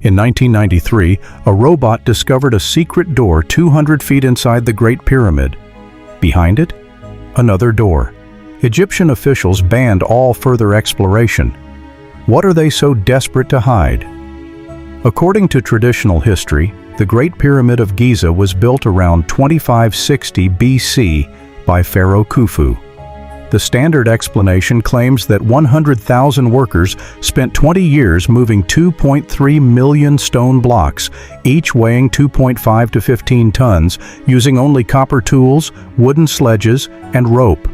In 1993, a robot discovered a secret door 200 feet inside the Great Pyramid. Behind it, another door. Egyptian officials banned all further exploration. What are they so desperate to hide? According to traditional history, the Great Pyramid of Giza was built around 2560 BC by Pharaoh Khufu. The standard explanation claims that 100,000 workers spent 20 years moving 2.3 million stone blocks, each weighing 2.5 to 15 tons, using only copper tools, wooden sledges, and rope.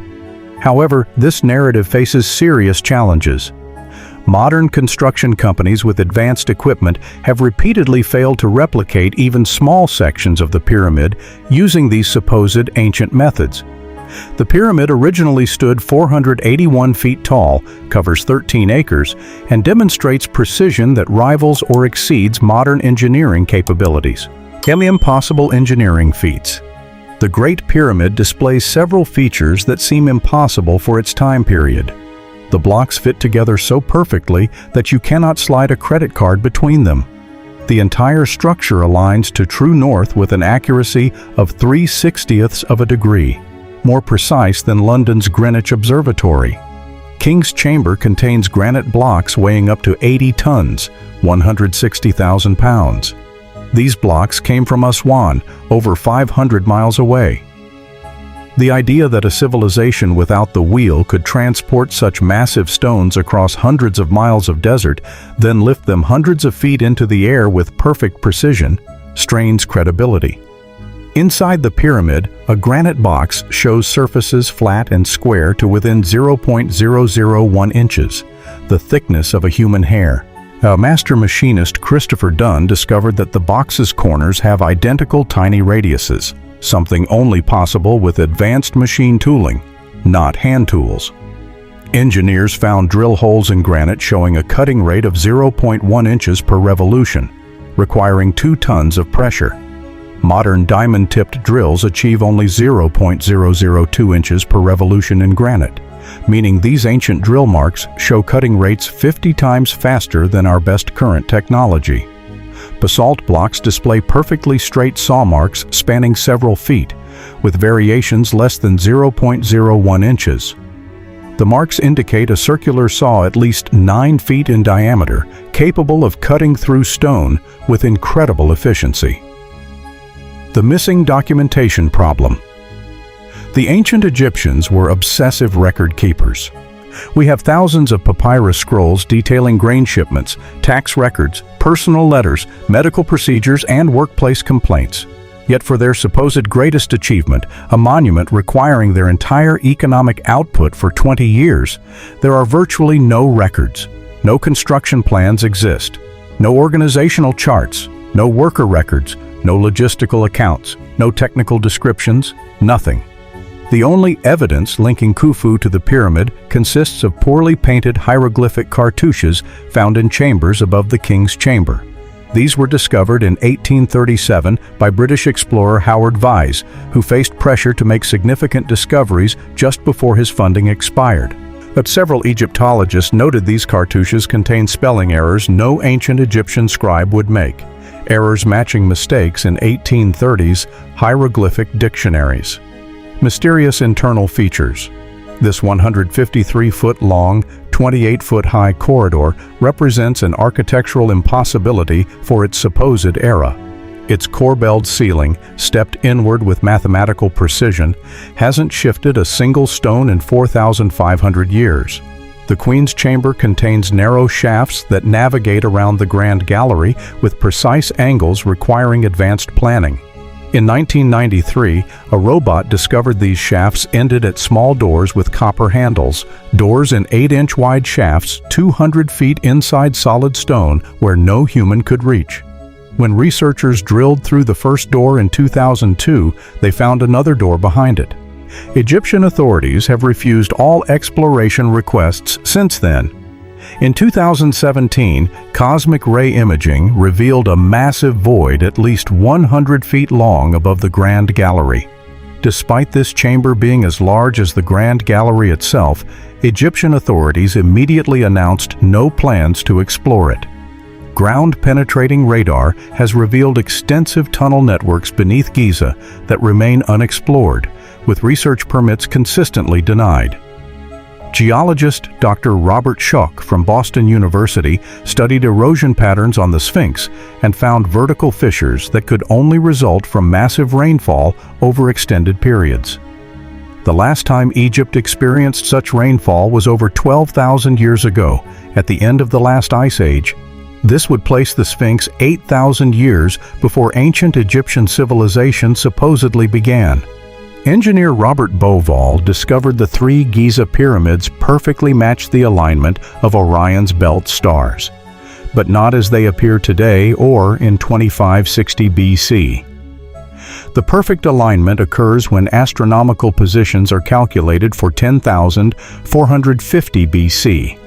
However, this narrative faces serious challenges. Modern construction companies with advanced equipment have repeatedly failed to replicate even small sections of the pyramid using these supposed ancient methods. The pyramid originally stood 481 feet tall, covers 13 acres, and demonstrates precision that rivals or exceeds modern engineering capabilities. Impossible engineering feats. The Great Pyramid displays several features that seem impossible for its time period. The blocks fit together so perfectly that you cannot slide a credit card between them. The entire structure aligns to true north with an accuracy of 3/60ths of a degree, more precise than London's Greenwich Observatory. King's Chamber contains granite blocks weighing up to 80 tons, 160,000 pounds. These blocks came from Aswan, over 500 miles away. The idea that a civilization without the wheel could transport such massive stones across hundreds of miles of desert, then lift them hundreds of feet into the air with perfect precision, strains credibility. Inside the pyramid, a granite box shows surfaces flat and square to within 0.001 inches, the thickness of a human hair. A master machinist, Christopher Dunn, discovered that the box's corners have identical tiny radiuses, something only possible with advanced machine tooling, not hand tools. Engineers found drill holes in granite showing a cutting rate of 0.1 inches per revolution, requiring 2 tons of pressure. Modern diamond-tipped drills achieve only 0.002 inches per revolution in granite, meaning these ancient drill marks show cutting rates 50 times faster than our best current technology. Basalt blocks display perfectly straight saw marks spanning several feet, with variations less than 0.01 inches. The marks indicate a circular saw at least 9 feet in diameter, capable of cutting through stone with incredible efficiency. The missing documentation problem. The ancient Egyptians were obsessive record keepers. We have thousands of papyrus scrolls detailing grain shipments, tax records, personal letters, medical procedures, and workplace complaints. Yet for their supposed greatest achievement, a monument requiring their entire economic output for 20 years, there are virtually no records. No construction plans exist. No organizational charts. No worker records. No logistical accounts, no technical descriptions, nothing. The only evidence linking Khufu to the pyramid consists of poorly painted hieroglyphic cartouches found in chambers above the king's chamber. These were discovered in 1837 by British explorer Howard Vyse, who faced pressure to make significant discoveries just before his funding expired. But several Egyptologists noted these cartouches contained spelling errors no ancient Egyptian scribe would make. Errors matching mistakes in 1830s hieroglyphic dictionaries. Mysterious internal features. This 153-foot-long, 28-foot-high corridor represents an architectural impossibility for its supposed era. Its corbelled ceiling, stepped inward with mathematical precision, hasn't shifted a single stone in 4,500 years. The Queen's Chamber contains narrow shafts that navigate around the Grand Gallery with precise angles requiring advanced planning. In 1993, a robot discovered these shafts ended at small doors with copper handles, doors in 8-inch wide shafts 200 feet inside solid stone where no human could reach. When researchers drilled through the first door in 2002, they found another door behind it. Egyptian authorities have refused all exploration requests since then. In 2017, cosmic ray imaging revealed a massive void at least 100 feet long above the Grand Gallery. Despite this chamber being as large as the Grand Gallery itself, Egyptian authorities immediately announced no plans to explore it. Ground-penetrating radar has revealed extensive tunnel networks beneath Giza that remain unexplored, with research permits consistently denied. Geologist Dr. Robert Schoch from Boston University studied erosion patterns on the Sphinx and found vertical fissures that could only result from massive rainfall over extended periods. The last time Egypt experienced such rainfall was over 12,000 years ago, at the end of the last ice age. This would place the Sphinx 8,000 years before ancient Egyptian civilization supposedly began. Engineer Robert Bauval discovered the 3 Giza pyramids perfectly matched the alignment of Orion's belt stars, but not as they appear today or in 2560 BC. The perfect alignment occurs when astronomical positions are calculated for 10,450 BC,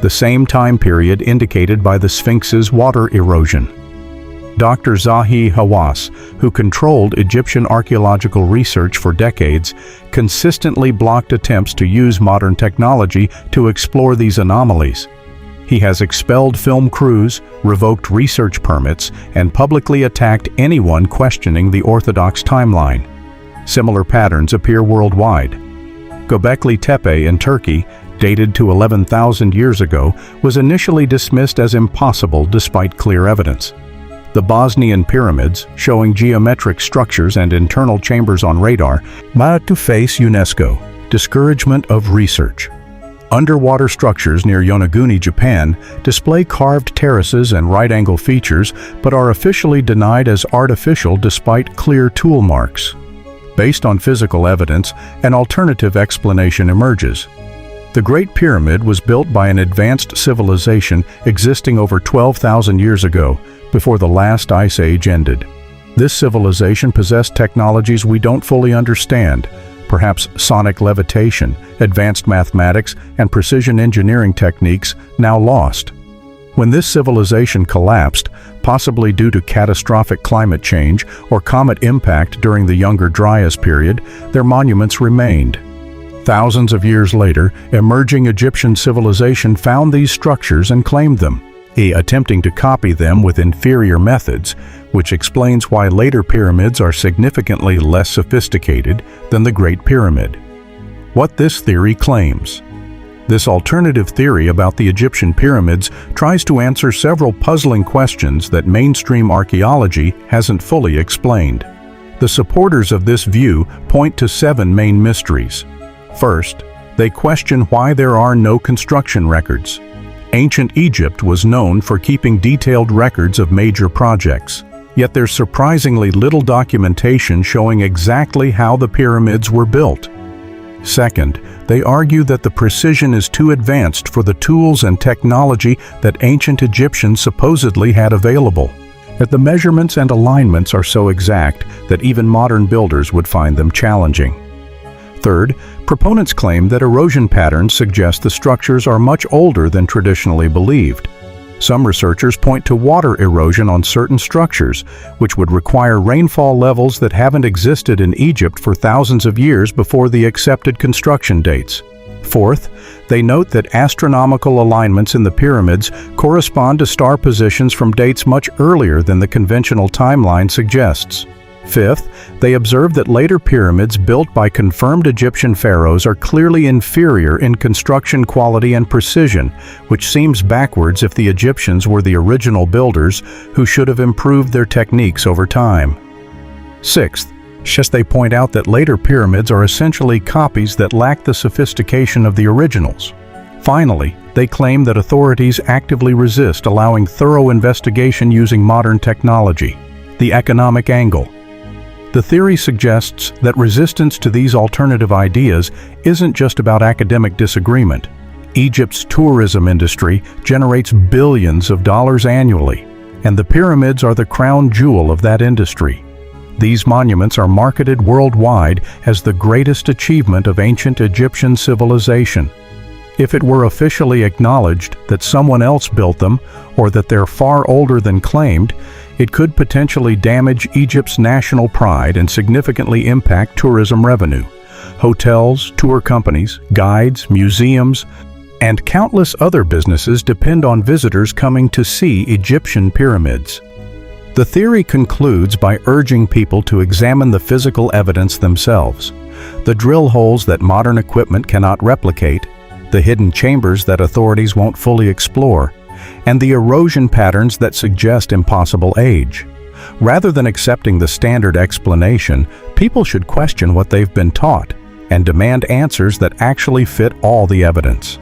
the same time period indicated by the Sphinx's water erosion. Dr. Zahi Hawass, who controlled Egyptian archaeological research for decades, consistently blocked attempts to use modern technology to explore these anomalies. He has expelled film crews, revoked research permits, and publicly attacked anyone questioning the orthodox timeline. Similar patterns appear worldwide. Göbekli Tepe in Turkey, dated to 11,000 years ago, was initially dismissed as impossible despite clear evidence. The Bosnian pyramids, showing geometric structures and internal chambers on radar, had to face UNESCO discouragement of research. Underwater structures near Yonaguni, Japan, display carved terraces and right-angle features, but are officially denied as artificial despite clear tool marks. Based on physical evidence, an alternative explanation emerges. The Great Pyramid was built by an advanced civilization existing over 12,000 years ago, before the last ice age ended. This civilization possessed technologies we don't fully understand, perhaps sonic levitation, advanced mathematics, and precision engineering techniques now lost. When this civilization collapsed, possibly due to catastrophic climate change or comet impact during the Younger Dryas period, their monuments remained. Thousands of years later, emerging Egyptian civilization found these structures and claimed them, attempting to copy them with inferior methods, which explains why later pyramids are significantly less sophisticated than the Great Pyramid. What this theory claims. This alternative theory about the Egyptian pyramids tries to answer several puzzling questions that mainstream archaeology hasn't fully explained. The supporters of this view point to 7 main mysteries. First, they question why there are no construction records. Ancient Egypt was known for keeping detailed records of major projects, yet there's surprisingly little documentation showing exactly how the pyramids were built. Second, they argue that the precision is too advanced for the tools and technology that ancient Egyptians supposedly had available, that the measurements and alignments are so exact that even modern builders would find them challenging. Third, proponents claim that erosion patterns suggest the structures are much older than traditionally believed. Some researchers point to water erosion on certain structures, which would require rainfall levels that haven't existed in Egypt for thousands of years before the accepted construction dates. Fourth, they note that astronomical alignments in the pyramids correspond to star positions from dates much earlier than the conventional timeline suggests. Fifth, they observe that later pyramids built by confirmed Egyptian pharaohs are clearly inferior in construction quality and precision, which seems backwards if the Egyptians were the original builders who should have improved their techniques over time. Sixth, they point out that later pyramids are essentially copies that lack the sophistication of the originals. Finally, they claim that authorities actively resist allowing thorough investigation using modern technology. The economic angle. The theory suggests that resistance to these alternative ideas isn't just about academic disagreement. Egypt's tourism industry generates billions of dollars annually, and the pyramids are the crown jewel of that industry. These monuments are marketed worldwide as the greatest achievement of ancient Egyptian civilization. If it were officially acknowledged that someone else built them, or that they're far older than claimed, it could potentially damage Egypt's national pride and significantly impact tourism revenue. Hotels, tour companies, guides, museums, and countless other businesses depend on visitors coming to see Egyptian pyramids. The theory concludes by urging people to examine the physical evidence themselves: the drill holes that modern equipment cannot replicate, the hidden chambers that authorities won't fully explore, and the erosion patterns that suggest impossible age. Rather than accepting the standard explanation, people should question what they've been taught and demand answers that actually fit all the evidence.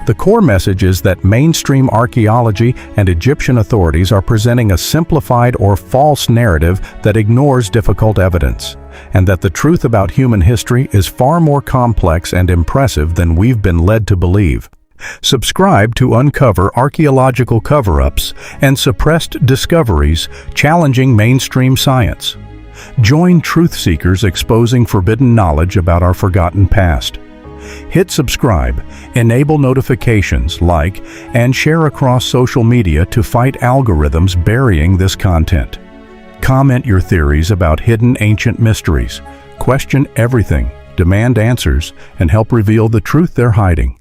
The core message is that mainstream archaeology and Egyptian authorities are presenting a simplified or false narrative that ignores difficult evidence, and that the truth about human history is far more complex and impressive than we've been led to believe. Subscribe to uncover archaeological cover-ups and suppressed discoveries challenging mainstream science. Join truth seekers exposing forbidden knowledge about our forgotten past. Hit subscribe, enable notifications, like, and share across social media to fight algorithms burying this content. Comment your theories about hidden ancient mysteries. Question everything, demand answers, and help reveal the truth they're hiding.